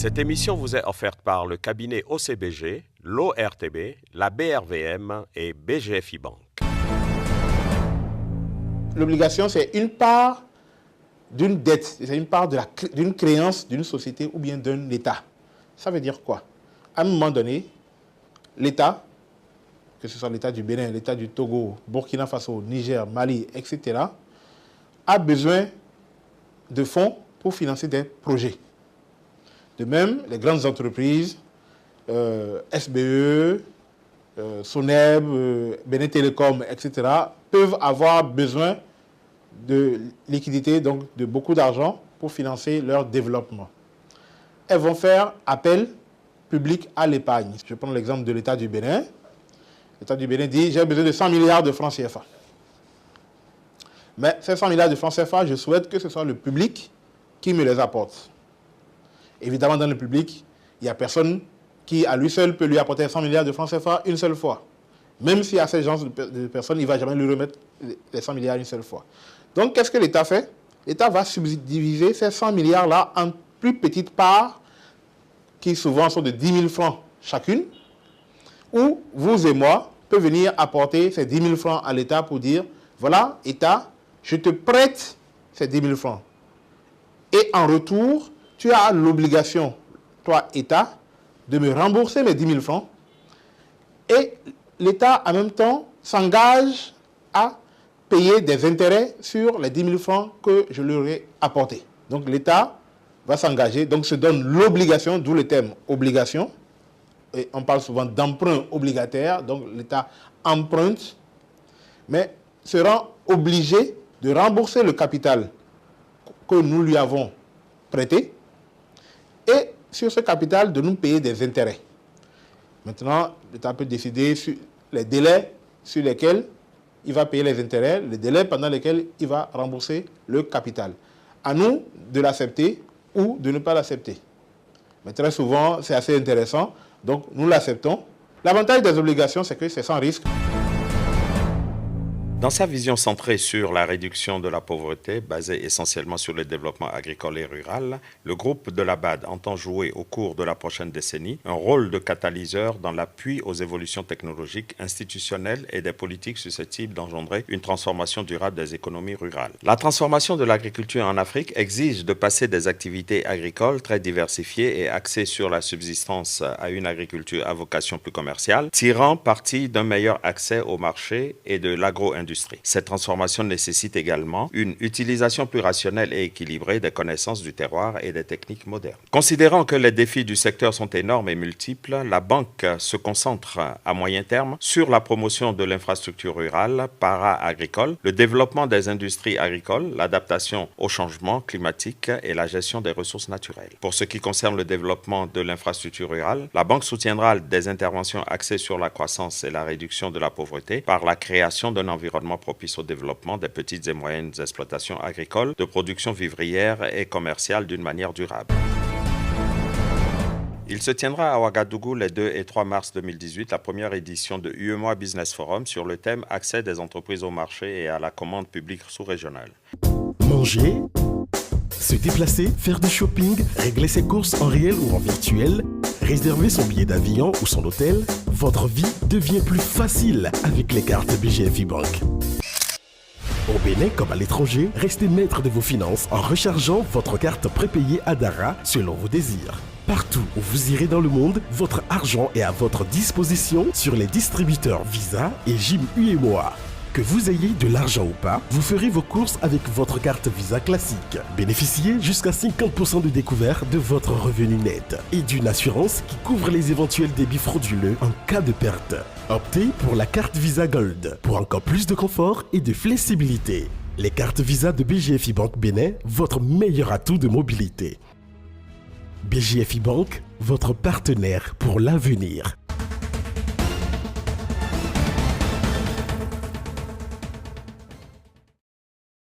Cette émission vous est offerte par le cabinet OCBG, l'ORTB, la BRVM et BGFI Bank. L'obligation, c'est une part d'une dette, c'est une part d'une créance d'une société ou bien d'un État. Ça veut dire quoi? À un moment donné, l'État, que ce soit l'État du Bénin, l'État du Togo, Burkina Faso, Niger, Mali, etc., a besoin de fonds pour financer des projets. De même, les grandes entreprises, SBE, Soneb, Bénin Télécom, etc., peuvent avoir besoin de liquidités, donc de beaucoup d'argent pour financer leur développement. Elles vont faire appel public à l'épargne. Je prends l'exemple de l'État du Bénin. L'État du Bénin dit « j'ai besoin de 100 milliards de francs CFA ». Mais ces 100 milliards de francs CFA, je souhaite que ce soit le public qui me les apporte. Évidemment, dans le public, il n'y a personne qui, à lui seul, peut lui apporter 100 milliards de francs CFA une seule fois. Même s'il y a ces gens de personnes, il ne va jamais lui remettre les 100 milliards une seule fois. Donc, qu'est-ce que l'État fait? L'État va subdiviser ces 100 milliards-là en plus petites parts, qui souvent sont de 10 000 francs chacune, où vous et moi peuvent venir apporter ces 10 000 francs à l'État pour dire, voilà, État, je te prête ces 10 000 francs. Et en retour, tu as l'obligation, toi, État, de me rembourser mes 10 000 francs. Et l'État, en même temps, s'engage à payer des intérêts sur les 10 000 francs que je leur ai apportés. Donc l'État va s'engager, donc se donne l'obligation, d'où le terme obligation. Et on parle souvent d'emprunt obligataire, donc l'État emprunte, mais sera obligé de rembourser le capital que nous lui avons prêté et sur ce capital de nous payer des intérêts. Maintenant, l'État peut décider sur les délais sur lesquels il va payer les intérêts, les délais pendant lesquels il va rembourser le capital. À nous de l'accepter ou de ne pas l'accepter. Mais très souvent, c'est assez intéressant, donc nous l'acceptons. L'avantage des obligations, c'est que c'est sans risque. Dans sa vision centrée sur la réduction de la pauvreté, basée essentiellement sur le développement agricole et rural, le groupe de la BAD entend jouer au cours de la prochaine décennie un rôle de catalyseur dans l'appui aux évolutions technologiques, institutionnelles et des politiques susceptibles d'engendrer une transformation durable des économies rurales. La transformation de l'agriculture en Afrique exige de passer des activités agricoles très diversifiées et axées sur la subsistance à une agriculture à vocation plus commerciale, tirant parti d'un meilleur accès au marché et de l'agro-industrie. Cette transformation nécessite également une utilisation plus rationnelle et équilibrée des connaissances du terroir et des techniques modernes. Considérant que les défis du secteur sont énormes et multiples, la banque se concentre à moyen terme sur la promotion de l'infrastructure rurale, para-agricole, le développement des industries agricoles, l'adaptation au changement climatique et la gestion des ressources naturelles. Pour ce qui concerne le développement de l'infrastructure rurale, la banque soutiendra des interventions axées sur la croissance et la réduction de la pauvreté par la création d'un environnement propice au développement des petites et moyennes exploitations agricoles, de production vivrière et commerciale d'une manière durable. Il se tiendra à Ouagadougou les 2 et 3 mars 2018 la première édition de UEMOA Business Forum sur le thème Accès des entreprises au marché et à la commande publique sous-régionale. Manger, se déplacer, faire du shopping, régler ses courses en réel ou en virtuel, réserver son billet d'avion ou son hôtel, votre vie devient plus facile avec les cartes BGFI Bank. Au Bénin comme à l'étranger, restez maître de vos finances en rechargeant votre carte prépayée Adara selon vos désirs. Partout où vous irez dans le monde, votre argent est à votre disposition sur les distributeurs Visa et Jim UEMOA. Que vous ayez de l'argent ou pas, vous ferez vos courses avec votre carte Visa classique. Bénéficiez jusqu'à 50% de découvert de votre revenu net et d'une assurance qui couvre les éventuels débits frauduleux en cas de perte. Optez pour la carte Visa Gold pour encore plus de confort et de flexibilité. Les cartes Visa de BGFI Bank Bénin, votre meilleur atout de mobilité. BGFI Bank, votre partenaire pour l'avenir.